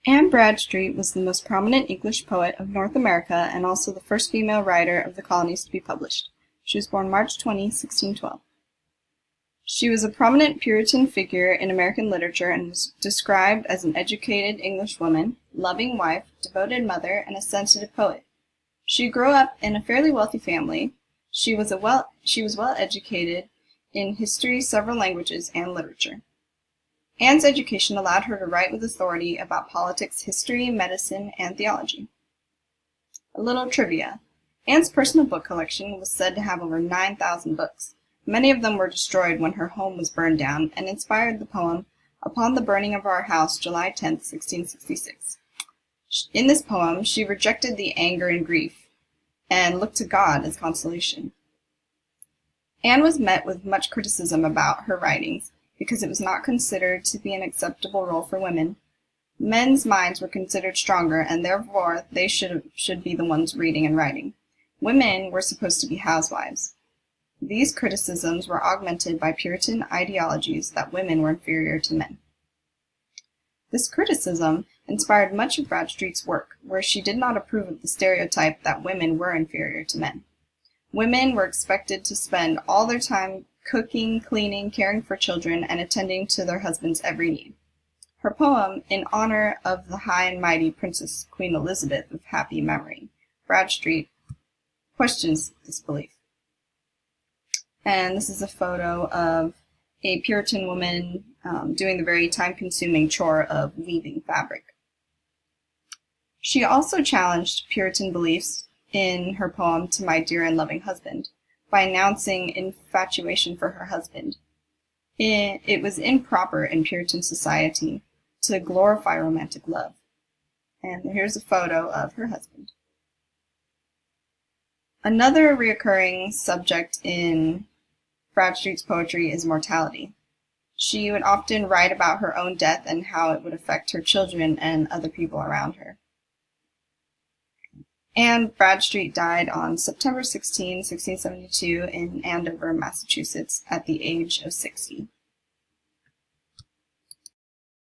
Anne Bradstreet was the most prominent English poet of North America and also the first female writer of the colonies to be published. She was born March 20, 1612. She was a prominent Puritan figure in American literature and was described as an educated English woman, loving wife, devoted mother, and a sensitive poet. She grew up in a fairly wealthy family. She was well educated in history, several languages, and literature. Anne's education allowed her to write with authority about politics, history, medicine, and theology. A little trivia. Anne's personal book collection was said to have over 9,000 books. Many of them were destroyed when her home was burned down and inspired the poem Upon the Burning of Our House, July 10, 1666. In this poem, she rejected the anger and grief and looked to God as consolation. Anne was met with much criticism about her writings because it was not considered to be an acceptable role for women. Men's minds were considered stronger, and therefore they should be the ones reading and writing. Women were supposed to be housewives. These criticisms were augmented by Puritan ideologies that women were inferior to men. This criticism inspired much of Bradstreet's work, where she did not approve of the stereotype that women were inferior to men. Women were expected to spend all their time cooking, cleaning, caring for children, and attending to their husband's every need. Her poem, in honor of the high and mighty Princess Queen Elizabeth of happy memory, Bradstreet, questions this belief. And this is a photo of a Puritan woman doing the very time-consuming chore of weaving fabric. She also challenged Puritan beliefs in her poem To My Dear and Loving Husband by announcing infatuation for her husband. It was improper in Puritan society to glorify romantic love. And here's a photo of her husband. Another recurring subject in Bradstreet's poetry is mortality. She would often write about her own death and how it would affect her children and other people around her. Anne Bradstreet died on September 16, 1672 in Andover, Massachusetts at the age of 60.